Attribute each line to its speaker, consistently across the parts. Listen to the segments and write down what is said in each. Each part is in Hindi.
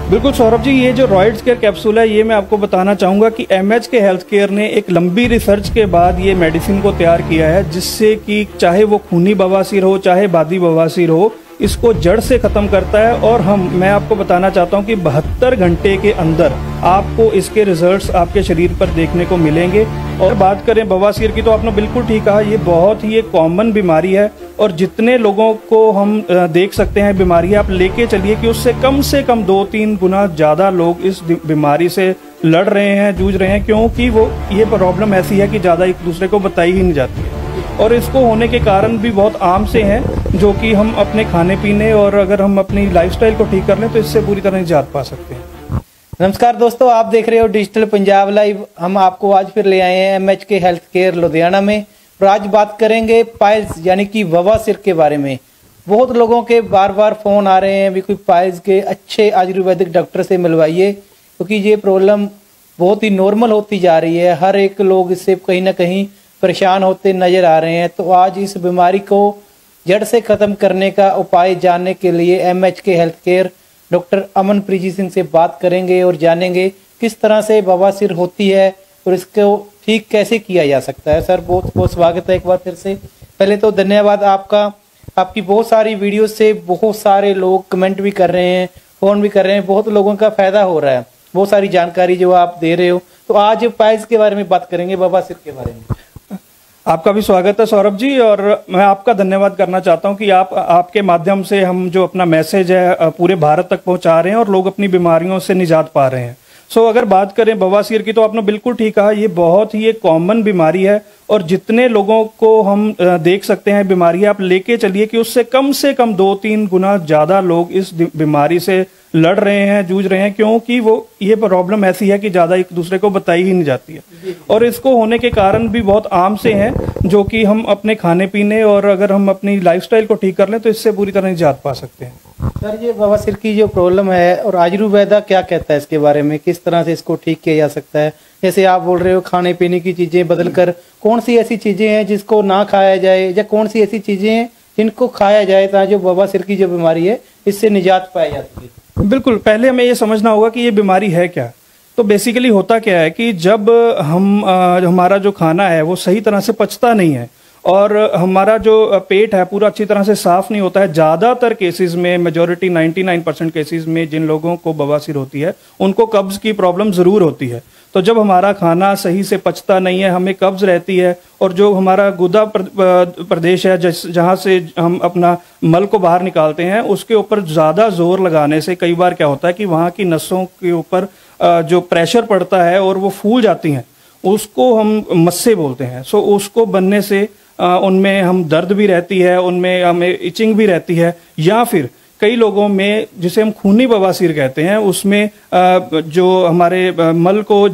Speaker 1: बिल्कुल सौरभ जी, ये जो रॉयड्स केयर कैप्सूल है, ये मैं आपको बताना चाहूँगा कि एमएचके हेल्थ केयर ने एक लंबी रिसर्च के बाद ये मेडिसिन को तैयार किया है, जिससे कि चाहे वो खूनी बवासीर हो चाहे बादी बवासीर हो, इसको जड़ से ख़त्म करता है। और मैं आपको बताना चाहता हूँ कि 72 घंटे के अंदर आपको इसके रिजल्ट्स आपके शरीर पर देखने को मिलेंगे। और बात करें बवासीर की, तो आपने बिल्कुल ठीक कहा, ये बहुत ही एक कॉमन बीमारी है और जितने लोगों को हम देख सकते हैं बीमारी, आप लेके चलिए कि उससे कम 2-3 गुना ज़्यादा लोग इस बीमारी से लड़ रहे हैं, जूझ रहे हैं, क्योंकि ये प्रॉब्लम ऐसी है कि ज़्यादा एक दूसरे को बताई ही नहीं जाती है। और इसको होने के कारण भी बहुत आम से हैं, जो कि हम अपने खाने पीने और अगर हम अपनी लाइफस्टाइल को ठीक कर लें तो इससे पूरी तरह निजात पा सकते हैं।
Speaker 2: नमस्कार दोस्तों, आप देख रहे हो डिजिटल पंजाब लाइव। हम आपको आज फिर ले आए हैं एमएचके हेल्थ केयर लुधियाना में, और आज बात करेंगे पाइल्स यानी कि बवासीर के बारे में। बहुत लोगों के बार बार फोन आ रहे हैं भी कोई पाइल्स के अच्छे आयुर्वेदिक डॉक्टर से मिलवाइए, क्योंकि ये प्रॉब्लम बहुत ही नॉर्मल होती जा रही है। हर एक लोग इससे कहीं ना कहीं परेशान होते नजर आ रहे हैं। तो आज इस बीमारी को जड़ से खत्म करने का उपाय जानने के लिए एमएचके health care doctor Amanpreet Singh से बात करेंगे और जानेंगे किस तरह से बवासीर होती है और इसको ठीक कैसे किया जा सकता है। सर, बहुत बहुत स्वागत है एक बार फिर से। पहले तो धन्यवाद आपका। आपकी बहुत सारी वीडियो से बहुत सारे लोग कमेंट भी कर रहे हैं, फोन भी कर रहे हैं, बहुत लोगों का फायदा हो रहा है, बहुत सारी जानकारी जो आप दे रहे हो। तो आज पाइल्स के बारे में बात करेंगे, बवासीर के बारे में।
Speaker 1: आपका भी स्वागत है सौरभ जी, और मैं आपका धन्यवाद करना चाहता हूं कि आपके माध्यम से हम जो अपना मैसेज है पूरे भारत तक पहुंचा रहे हैं और लोग अपनी बीमारियों से निजात पा रहे हैं। अगर बात करें बवासीर की, तो आपने बिल्कुल ठीक कहा, ये बहुत ही एक कॉमन बीमारी है और जितने लोगों को हम देख सकते हैं बीमारी, आप लेके चलिए कि उससे कम 2-3 गुना ज़्यादा लोग इस बीमारी से लड़ रहे हैं, जूझ रहे हैं, क्योंकि ये प्रॉब्लम ऐसी है कि ज़्यादा एक दूसरे को बताई ही नहीं जाती है। और इसको होने के कारण भी बहुत आम से हैं, जो कि हम अपने खाने पीने और अगर हम अपनी लाइफस्टाइल को ठीक कर लें तो इससे पूरी तरह निजात पा सकते हैं।
Speaker 2: सर, ये बवासीर की जो प्रॉब्लम है और आयुर्वेदा क्या कहता है इसके बारे में, किस तरह से इसको ठीक किया जा सकता है? जैसे आप बोल रहे हो खाने पीने की चीजें बदलकर, कौन सी ऐसी चीजें हैं जिसको ना खाया जाए, या कौन सी ऐसी चीजें हैं जिनको खाया जाए ताकि जो बवासीर की जो बीमारी है इससे निजात पाई जा सके?
Speaker 1: बिल्कुल, पहले हमें ये समझना होगा कि ये बीमारी है क्या। तो बेसिकली होता क्या है कि जब हमारा जो खाना है वो सही तरह से पचता नहीं है और हमारा जो पेट है पूरा अच्छी तरह से साफ नहीं होता है। ज़्यादातर केसेस में, मेजॉरिटी 99% केसेस में जिन लोगों को बवासीर होती है उनको कब्ज की प्रॉब्लम ज़रूर होती है। तो जब हमारा खाना सही से पचता नहीं है, हमें कब्ज रहती है, और जो हमारा गुदा प्रदेश है जहाँ से हम अपना मल को बाहर निकालते हैं, उसके ऊपर ज़्यादा जोर लगाने से कई बार क्या होता है कि वहाँ की नसों के ऊपर जो प्रेशर पड़ता है और वो फूल जाती हैं, उसको हम मस्से बोलते हैं। उसको बनने से उनमें हम दर्द भी रहती है, उनमें हमें इचिंग भी रहती है, या फिर कई लोगों में जिसे हम खूनी बवासीर कहते हैं, उसमें जो हमारे मल को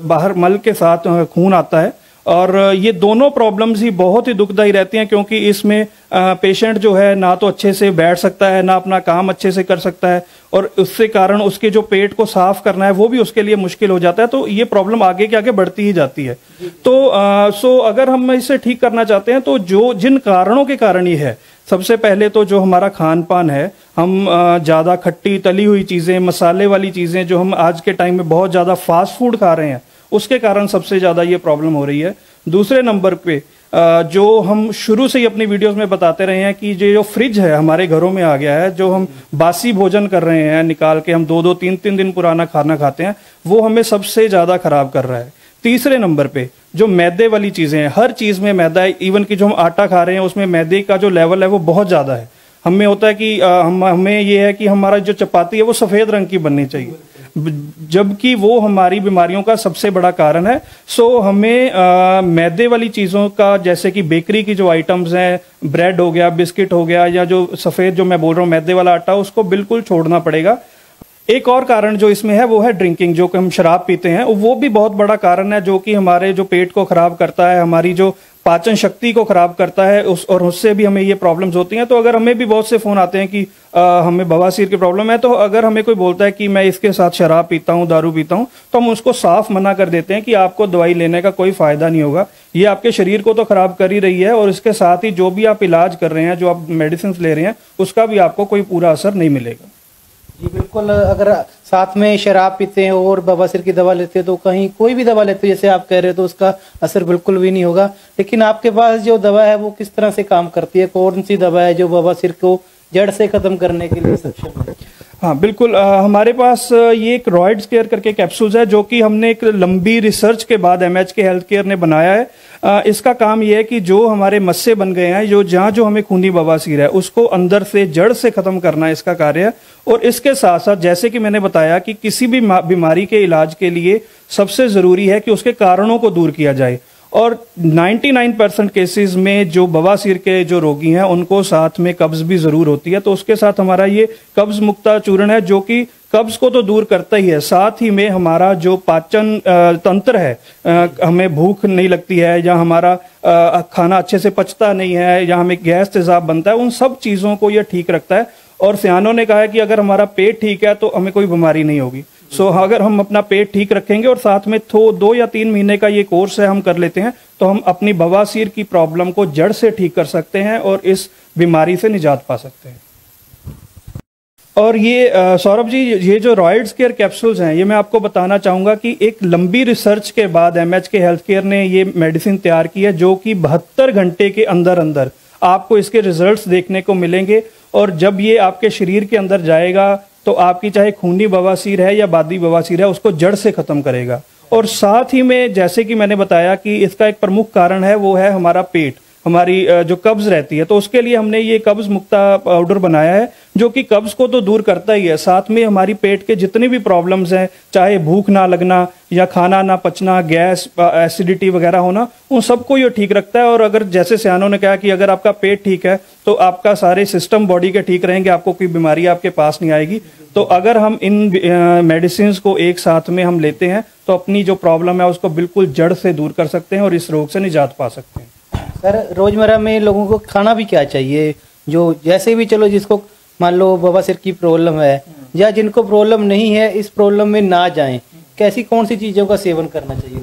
Speaker 1: बाहर मल के साथ खून आता है। और ये दोनों प्रॉब्लम्स ही बहुत ही दुखदायी रहती हैं, क्योंकि इसमें पेशेंट जो है ना तो अच्छे से बैठ सकता है, ना अपना काम अच्छे से कर सकता है, और उसके कारण उसके जो पेट को साफ करना है वो भी उसके लिए मुश्किल हो जाता है। तो ये प्रॉब्लम आगे के आगे बढ़ती ही जाती है। तो अगर हम इसे ठीक करना चाहते हैं तो जिन कारणों के कारण ये है, सबसे पहले तो जो हमारा खान पान है, हम ज़्यादा खट्टी तली हुई चीज़ें, मसाले वाली चीज़ें जो हम आज के टाइम में बहुत ज़्यादा फास्ट फूड खा रहे हैं, उसके कारण सबसे ज़्यादा ये प्रॉब्लम हो रही है। दूसरे नंबर पे जो हम शुरू से ही अपनी वीडियोस में बताते रहे हैं कि जो फ्रिज है हमारे घरों में आ गया है, जो हम बासी भोजन कर रहे हैं निकाल के, हम 2-2, 3-3 दिन पुराना खाना खाते हैं, वो हमें सबसे ज़्यादा खराब कर रहा है। तीसरे नंबर पे जो मैदे वाली चीज़ें हैं, हर चीज़ में मैदा है, इवन कि जो हम आटा खा रहे हैं उसमें मैदे का जो लेवल है वो बहुत ज़्यादा है। हमें होता है कि हमें ये है कि हमारा जो चपाती है वो सफ़ेद रंग की बननी चाहिए, जबकि वो हमारी बीमारियों का सबसे बड़ा कारण है। हमें मैदे वाली चीज़ों का, जैसे कि बेकरी की जो आइटम्स हैं, ब्रेड हो गया, बिस्किट हो गया, या जो सफ़ेद जो मैं बोल रहा हूँ मैदे वाला आटा, उसको बिल्कुल छोड़ना पड़ेगा। एक और कारण जो इसमें है वो है ड्रिंकिंग, जो कि हम शराब पीते हैं, वो भी बहुत बड़ा कारण है, जो कि हमारे जो पेट को खराब करता है, हमारी जो पाचन शक्ति को खराब करता है, और उससे भी हमें ये प्रॉब्लम्स होती हैं। तो अगर हमें भी बहुत से फ़ोन आते हैं कि हमें बवासीर की प्रॉब्लम है, तो अगर हमें कोई बोलता है कि मैं इसके साथ शराब पीता हूँ, दारू पीता हूँ, तो हम उसको साफ मना कर देते हैं कि आपको दवाई लेने का कोई फ़ायदा नहीं होगा, ये आपके शरीर को तो खराब कर ही रही है, और इसके साथ ही जो भी आप इलाज कर रहे हैं, जो आप मेडिसिन ले रहे हैं, उसका भी आपको कोई पूरा असर नहीं मिलेगा।
Speaker 2: जी बिल्कुल। अगर साथ में शराब पीते हैं और बवासीर की दवा लेते हैं तो कहीं कोई भी दवा लेते हैं जैसे आप कह रहे हो तो उसका असर बिल्कुल भी नहीं होगा। लेकिन आपके पास जो दवा है वो किस तरह से काम करती है, कौन सी दवा है जो बवासीर को जड़ से खत्म करने के लिए सक्षम है?
Speaker 1: हाँ बिल्कुल, हमारे पास ये एक रॉयड्स केयर करके कैप्सूल्स है जो कि हमने एक लंबी रिसर्च के बाद MHK हेल्थ केयर ने बनाया है। इसका काम ये है कि जो हमारे मस्से बन गए हैं, जो जहाँ जो हमें खूनी बवासीर है उसको अंदर से जड़ से खत्म करना है इसका कार्य है। और इसके साथ साथ जैसे कि मैंने बताया कि किसी भी बीमारी के इलाज के लिए सबसे जरूरी है कि उसके कारणों को दूर किया जाए। और 99% केसेस में जो बवासीर के जो रोगी हैं उनको साथ में कब्ज भी जरूर होती है। तो उसके साथ हमारा ये कब्ज मुक्ता चूर्ण है जो कि कब्ज को तो दूर करता ही है, साथ ही में हमारा जो पाचन तंत्र है, हमें भूख नहीं लगती है या हमारा खाना अच्छे से पचता नहीं है या हमें गैस तेजाब बनता है, उन सब चीजों को ये ठीक रखता है। और सियानों ने कहा है कि अगर हमारा पेट ठीक है तो हमें कोई बीमारी नहीं होगी। सो अगर हम अपना पेट ठीक रखेंगे और साथ में 2 या 3 महीने का ये कोर्स है हम कर लेते हैं तो हम अपनी बवासीर की प्रॉब्लम को जड़ से ठीक कर सकते हैं और इस बीमारी से निजात पा सकते हैं। और ये सौरभ जी, ये जो रॉयड्स केयर कैप्सूल्स हैं ये मैं आपको बताना चाहूंगा कि एक लंबी रिसर्च के बाद MHK हेल्थ केयर ने ये मेडिसिन तैयार की है जो कि 72 घंटे के अंदर अंदर आपको इसके रिजल्ट्स देखने को मिलेंगे। और जब ये आपके शरीर के अंदर जाएगा तो आपकी चाहे खूनी बवासीर है या बादी बवासीर है उसको जड़ से खत्म करेगा। और साथ ही में जैसे कि मैंने बताया कि इसका एक प्रमुख कारण है वो है हमारा पेट, हमारी जो कब्ज रहती है। तो उसके लिए हमने ये कब्ज मुक्ता पाउडर बनाया है जो कि कब्ज को तो दूर करता ही है, साथ में हमारी पेट के जितनी भी प्रॉब्लम्स हैं, चाहे भूख ना लगना या खाना ना पचना, गैस, एसिडिटी वगैरह होना, उन सबको ये ठीक रखता है। और अगर जैसे सियानों ने कहा कि अगर आपका पेट ठीक है तो आपका सारे सिस्टम बॉडी के ठीक रहेंगे, आपको कोई बीमारी आपके पास नहीं आएगी। तो अगर हम इन मेडिसिन को एक साथ में हम लेते हैं तो अपनी जो प्रॉब्लम है उसको बिल्कुल जड़ से दूर कर सकते हैं और इस रोग से निजात पा सकते हैं।
Speaker 2: सर, रोजमर्रा में लोगों को खाना भी क्या चाहिए, जो जैसे भी चलो जिसको मान लो बवासीर की प्रॉब्लम है या जिनको प्रॉब्लम नहीं है इस प्रॉब्लम में ना जाएं, कैसी कौन सी चीजों का सेवन करना चाहिए?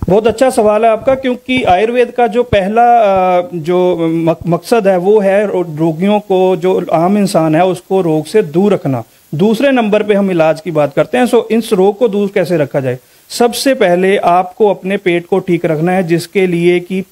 Speaker 1: बहुत अच्छा सवाल है आपका, क्योंकि आयुर्वेद का जो पहला जो मकसद है वो है रोगियों को, जो आम इंसान है उसको रोग से दूर रखना। दूसरे नंबर पे हम इलाज की बात करते हैं। सो इस रोग को दूर कैसे रखा जाए? सबसे पहले आपको अपने पेट को ठीक रखना है, जिसके लिए कि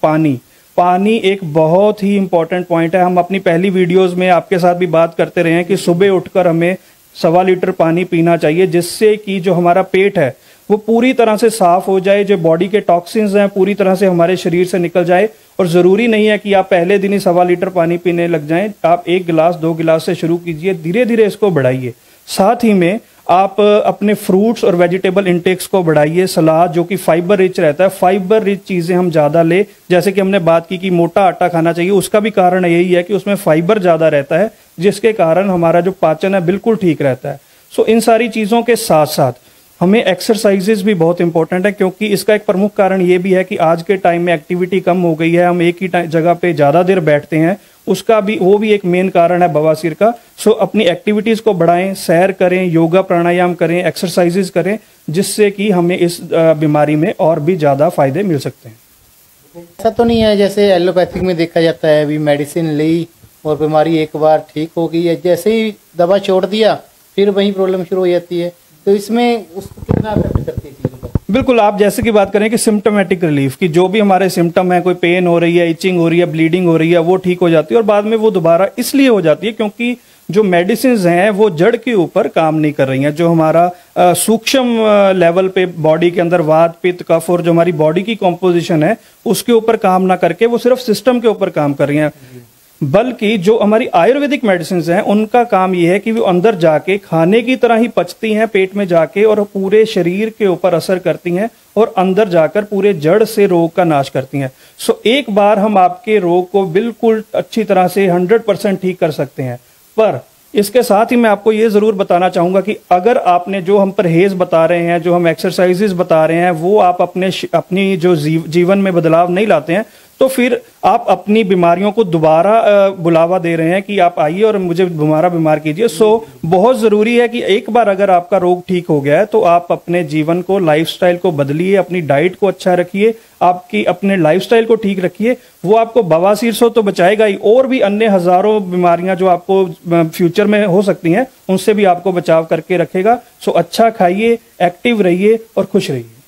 Speaker 1: पानी एक बहुत ही इंपॉर्टेंट पॉइंट है। हम अपनी पहली वीडियोस में आपके साथ भी बात करते रहे हैं कि सुबह उठकर हमें 1.25 लीटर पानी पीना चाहिए, जिससे कि जो हमारा पेट है वो पूरी तरह से साफ हो जाए, जो बॉडी के टॉक्सिन्स हैं पूरी तरह से हमारे शरीर से निकल जाए। और जरूरी नहीं है कि आप पहले दिन ही 1.25 लीटर पानी पीने लग जाएं, आप 1 गिलास 2 गिलास से शुरू कीजिए, धीरे धीरे इसको बढ़ाइए। साथ ही में आप अपने फ्रूट्स और वेजिटेबल इंटेक्स को बढ़ाइए। सलाद जो कि फाइबर रिच रहता है, फाइबर रिच चीजें हम ज्यादा ले, जैसे कि हमने बात की कि मोटा आटा खाना चाहिए, उसका भी कारण यही है कि उसमें फाइबर ज्यादा रहता है, जिसके कारण हमारा जो पाचन है बिल्कुल ठीक रहता है। सो इन सारी चीजों के साथ साथ हमें एक्सरसाइजेज भी बहुत इंपॉर्टेंट है, क्योंकि इसका एक प्रमुख कारण ये भी है कि आज के टाइम में एक्टिविटी कम हो गई है, हम एक ही जगह पे ज्यादा देर बैठते हैं, उसका भी वो भी एक मेन कारण है बवासीर का। सो अपनी एक्टिविटीज को बढ़ाएं, सैर करें, योगा प्राणायाम करें, एक्सरसाइजेज करें, जिससे कि हमें इस बीमारी में और भी ज्यादा फायदे मिल सकते हैं।
Speaker 2: ऐसा तो नहीं है जैसे एलोपैथिक में देखा जाता है अभी मेडिसिन ली और बीमारी एक बार ठीक हो गई है, जैसे ही दवा छोड़ दिया फिर वही प्रॉब्लम शुरू हो जाती है, तो इसमें उसको कितना अफेक्ट करती है चीज़ों का?
Speaker 1: बिल्कुल, आप जैसे की बात करें कि सिम्टोमेटिक रिलीफ की जो भी हमारे सिम्टम है, कोई पेन हो रही है, इचिंग हो रही है, ब्लीडिंग हो रही है, वो ठीक हो जाती है और बाद में वो दोबारा इसलिए हो जाती है क्योंकि जो मेडिसिन हैं वो जड़ के ऊपर काम नहीं कर रही हैं। जो हमारा सूक्ष्म लेवल पे बॉडी के अंदर वात, पित्त, कफ और जो हमारी बॉडी की कॉम्पोजिशन है उसके ऊपर काम ना करके वो सिर्फ सिस्टम के ऊपर काम कर रही हैं। बल्कि जो हमारी आयुर्वेदिक मेडिसिन हैं उनका काम ये है कि वो अंदर जाके खाने की तरह ही पचती हैं पेट में जाके और पूरे शरीर के ऊपर असर करती हैं और अंदर जाकर पूरे जड़ से रोग का नाश करती हैं। सो एक बार हम आपके रोग को बिल्कुल अच्छी तरह से 100% ठीक कर सकते हैं। पर इसके साथ ही मैं आपको ये जरूर बताना चाहूंगा कि अगर आपने जो हम परहेज बता रहे हैं, जो हम एक्सरसाइजेज बता रहे हैं, वो आप अपनी जो जीवन में बदलाव नहीं लाते हैं तो फिर आप अपनी बीमारियों को दोबारा बुलावा दे रहे हैं कि आप आइए और मुझे दोबारा बीमार कीजिए। सो बहुत जरूरी है कि एक बार अगर आपका रोग ठीक हो गया है तो आप अपने जीवन को, लाइफस्टाइल को बदलिए, अपनी डाइट को अच्छा रखिए, आपकी अपने लाइफस्टाइल को ठीक रखिए। वो आपको बवासीर से तो बचाएगा ही, और भी अन्य हजारों बीमारियां जो आपको फ्यूचर में हो सकती हैं उनसे भी आपको बचाव करके रखेगा। सो अच्छा खाइए, एक्टिव रहिए और खुश रहिए।